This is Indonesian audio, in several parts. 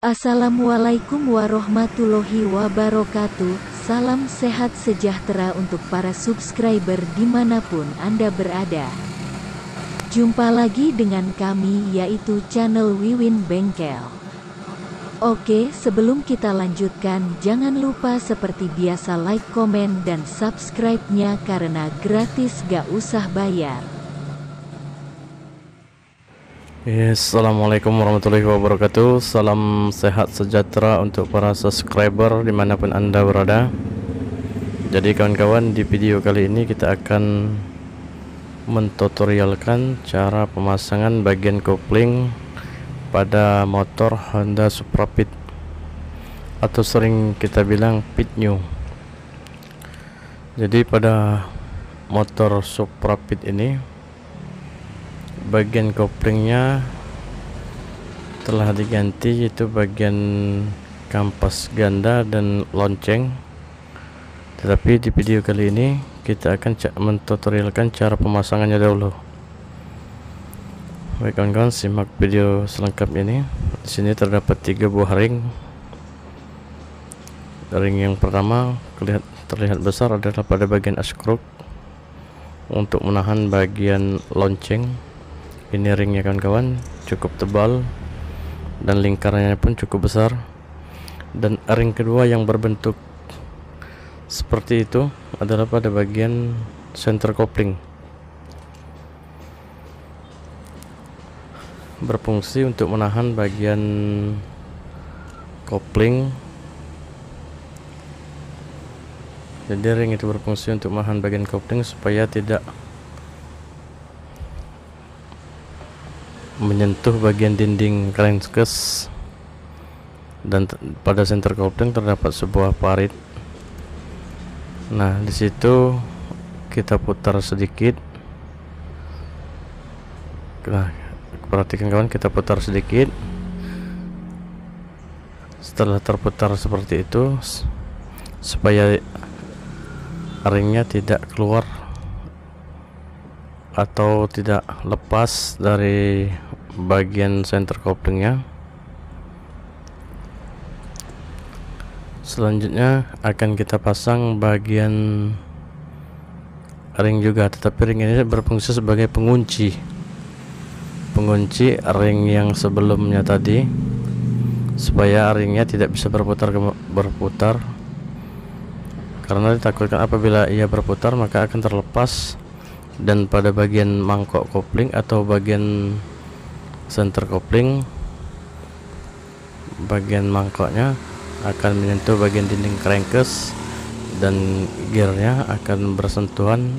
Assalamualaikum warahmatullahi wabarakatuh. Salam sehat sejahtera untuk para subscriber dimanapun Anda berada. Jumpa lagi dengan kami, yaitu channel Wiwin Bengkel. Oke, sebelum kita lanjutkan, jangan lupa seperti biasa like, komen, dan subscribe-nya karena gratis, gak usah bayar. Assalamualaikum warahmatullahi wabarakatuh. Salam sehat sejahtera untuk para subscriber dimanapun Anda berada. Jadi kawan-kawan, di video kali ini kita akan mentutorialkan cara pemasangan bagian kopling pada motor Honda Supra Pit, atau sering kita bilang Pit New. Jadi pada motor Supra Pit ini bagian koplingnya telah diganti, yaitu bagian kampas ganda dan lonceng. Tetapi di video kali ini kita akan mentutorialkan cara pemasangannya dahulu. Baik kawan-kawan, simak video selengkapnya ini. Di sini terdapat 3 buah ring. Ring yang pertama terlihat besar adalah pada bagian askruk untuk menahan bagian lonceng. Ini ringnya kawan-kawan, cukup tebal dan lingkarannya pun cukup besar. Dan ring kedua yang berbentuk seperti itu adalah pada bagian center kopling, berfungsi untuk menahan bagian kopling. Jadi ring itu berfungsi untuk menahan bagian kopling supaya tidak menyentuh bagian dinding crankcase. Dan pada center kopling terdapat sebuah parit. Nah, di situ kita putar sedikit. Nah, perhatikan kawan, kita putar sedikit. Setelah terputar seperti itu, supaya ringnya tidak keluar atau tidak lepas dari bagian center koplingnya. Selanjutnya akan kita pasang bagian ring juga, tetapi ring ini berfungsi sebagai pengunci ring yang sebelumnya tadi, supaya ringnya tidak bisa berputar karena ditakutkan apabila ia berputar maka akan terlepas, dan pada bagian mangkok kopling atau bagian center kopling, bagian mangkoknya akan menyentuh bagian dinding crankcase dan gearnya akan bersentuhan.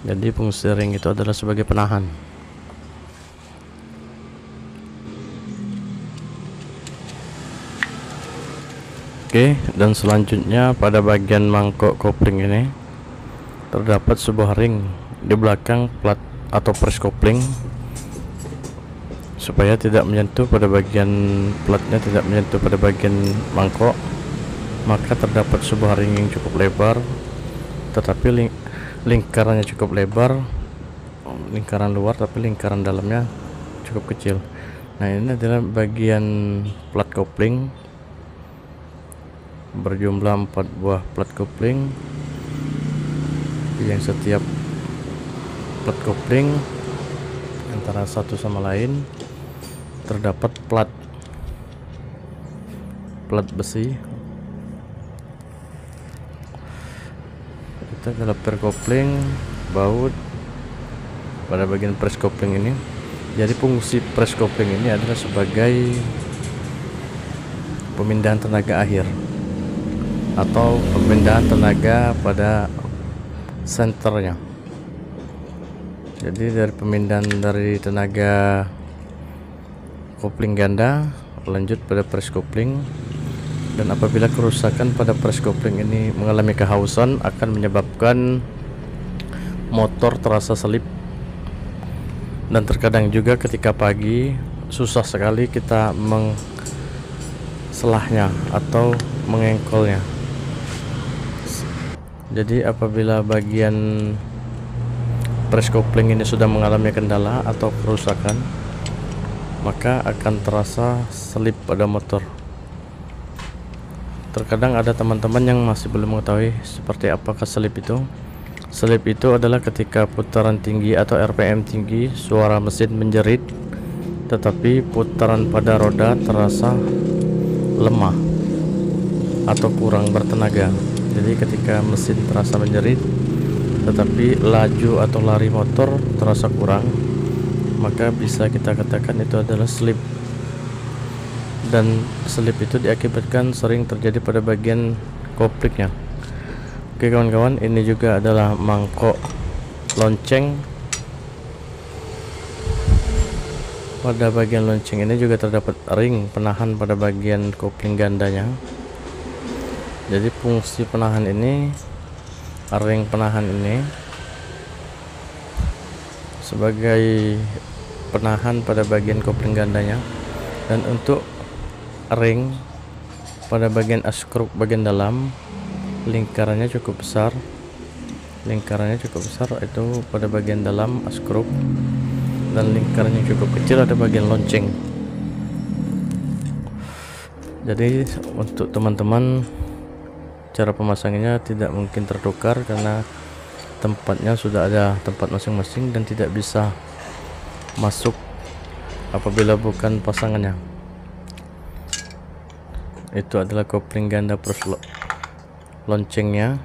Jadi fungsi ring itu adalah sebagai penahan. Oke, dan selanjutnya pada bagian mangkok kopling ini terdapat sebuah ring di belakang plat atau press kopling, supaya tidak menyentuh pada bagian platnya, tidak menyentuh pada bagian mangkok. Maka terdapat sebuah ring yang cukup lebar, tetapi lingkarannya cukup lebar, lingkaran luar, tapi lingkaran dalamnya cukup kecil. Nah, ini adalah bagian plat kopling, berjumlah 4 buah plat kopling, yang setiap plat kopling antara satu sama lain terdapat plat besi. Kita adalah per kopling, baut pada bagian press kopling ini. Jadi fungsi press kopling ini adalah sebagai pemindahan tenaga akhir atau pemindahan tenaga pada senternya. Jadi dari pemindahan dari tenaga kopling ganda lanjut pada press kopling, dan apabila kerusakan pada press kopling ini mengalami kehausan akan menyebabkan motor terasa selip, dan terkadang juga ketika pagi susah sekali kita mengselahnya atau mengengkolnya. Jadi apabila bagian press kopling ini sudah mengalami kendala atau kerusakan, maka akan terasa selip pada motor. Terkadang ada teman-teman yang masih belum mengetahui seperti apakah selip itu. Selip itu adalah ketika putaran tinggi atau RPM tinggi, suara mesin menjerit, tetapi putaran pada roda terasa lemah atau kurang bertenaga. Jadi ketika mesin terasa menjerit, tetapi laju atau lari motor terasa kurang, maka bisa kita katakan itu adalah slip. Dan slip itu diakibatkan sering terjadi pada bagian koplingnya. Oke kawan-kawan, ini juga adalah mangkok lonceng. Pada bagian lonceng ini juga terdapat ring penahan pada bagian kopling gandanya. Jadi fungsi penahan ini, ring penahan ini sebagai penahan pada bagian kopling gandanya, dan untuk ring pada bagian askruk bagian dalam lingkarannya cukup besar. Itu pada bagian dalam askruk, dan lingkarannya cukup kecil ada bagian lonceng. Jadi untuk teman-teman, cara pemasangannya tidak mungkin tertukar karena tempatnya sudah ada tempat masing-masing dan tidak bisa masuk apabila bukan pasangannya. Itu adalah kopling ganda plus loncengnya.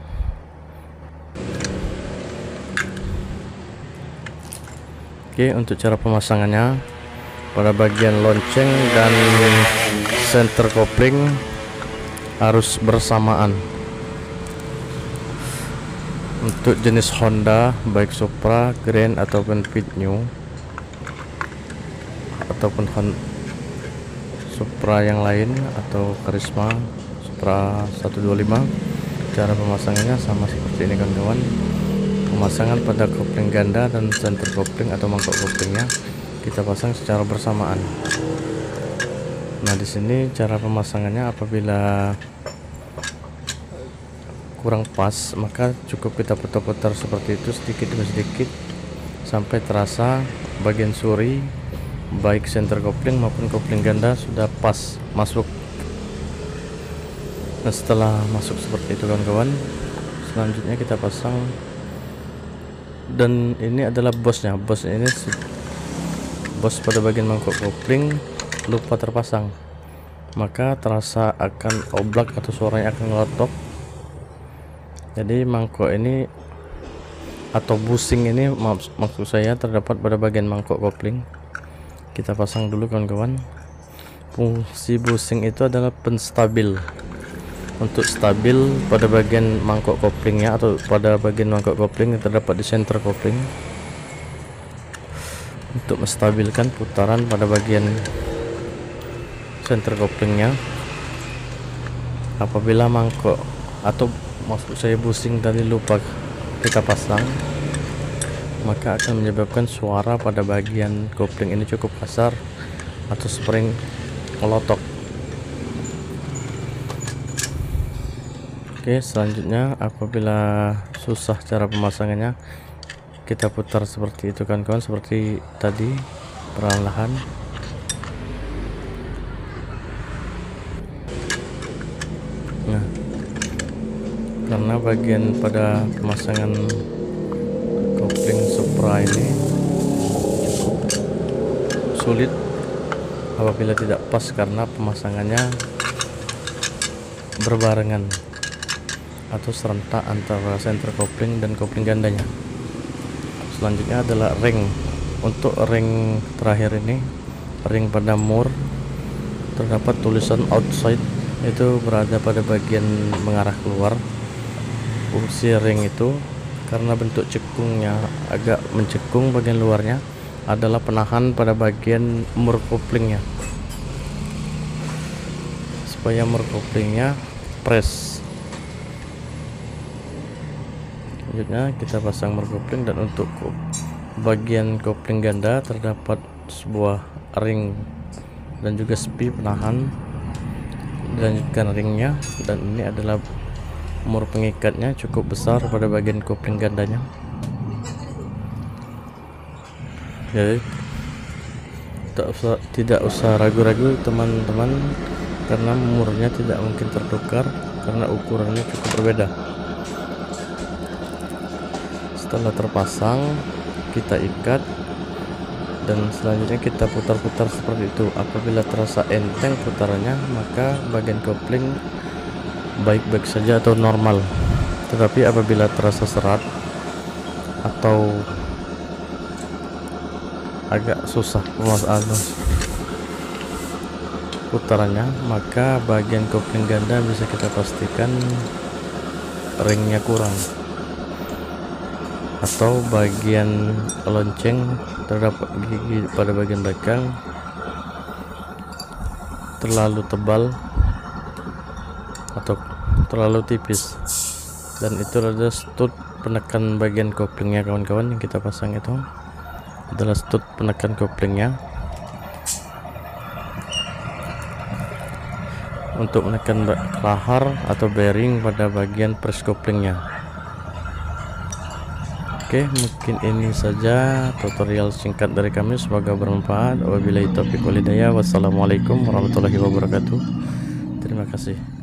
Oke, untuk cara pemasangannya, pada bagian lonceng dan center kopling harus bersamaan. Untuk jenis Honda baik Supra, Grand ataupun Fit New ataupun Supra yang lain atau Karisma Supra 125, cara pemasangannya sama seperti ini kawan-kawan. Pemasangan pada kopling ganda dan center kopling atau mangkok koplingnya kita pasang secara bersamaan. Nah, di sini cara pemasangannya, apabila kurang pas maka cukup kita putar-putar seperti itu sedikit demi sedikit sampai terasa bagian suri baik center kopling maupun kopling ganda sudah pas masuk. Nah, setelah masuk seperti itu kawan-kawan, selanjutnya kita pasang, dan ini adalah bosnya. Bos ini bos pada bagian mangkok kopling lupa terpasang, maka terasa akan oblak atau suaranya akan ngelotok. Jadi mangkok ini atau busing ini maksud saya terdapat pada bagian mangkok kopling. Kita pasang dulu kawan-kawan. Fungsi busing itu adalah penstabil, untuk stabil pada bagian mangkok koplingnya atau pada bagian mangkok kopling yang terdapat di center kopling, untuk menstabilkan putaran pada bagian center koplingnya. Apabila mangkok atau maksud saya busing tadi lupa kita pasang, maka akan menyebabkan suara pada bagian kopling ini cukup kasar atau spring melotok. Oke, selanjutnya apabila susah cara pemasangannya, kita putar seperti itu kawan-kawan, seperti tadi, perlahan-lahan. Nah, karena bagian pada pemasangan kopling Supra ini cukup sulit apabila tidak pas karena pemasangannya berbarengan atau serentak antara center kopling dan kopling gandanya. Selanjutnya adalah ring. Untuk ring terakhir ini, ring pada mur, terdapat tulisan outside, itu berada pada bagian mengarah keluar. Fungsi ring itu karena bentuk cekungnya agak mencekung bagian luarnya adalah penahan pada bagian mur koplingnya supaya mur koplingnya press. Selanjutnya kita pasang mur kopling, dan untuk bagian kopling ganda terdapat sebuah ring dan juga spi penahan. Dilanjutkan ringnya, dan ini adalah mur pengikatnya cukup besar pada bagian kopling gandanya. Jadi tidak usah ragu-ragu teman-teman, karena murnya tidak mungkin tertukar karena ukurannya cukup berbeda. Setelah terpasang, kita ikat dan selanjutnya kita putar-putar seperti itu. Apabila terasa enteng putarannya, maka bagian kopling baik-baik saja atau normal. Tetapi apabila terasa serat atau agak susah putarannya, maka bagian kopling ganda bisa kita pastikan ringnya kurang, atau bagian lonceng terdapat gigi pada bagian belakang terlalu tebal atau terlalu tipis, dan itu ada stud penekan bagian koplingnya kawan-kawan. Yang kita pasang itu adalah stud penekan koplingnya untuk menekan lahar atau bearing pada bagian press koplingnya. Oke, mungkin ini saja tutorial singkat dari kami, semoga bermanfaat. Wabillahi taufiq wal hidayah. Wassalamualaikum warahmatullahi wabarakatuh. Terima kasih.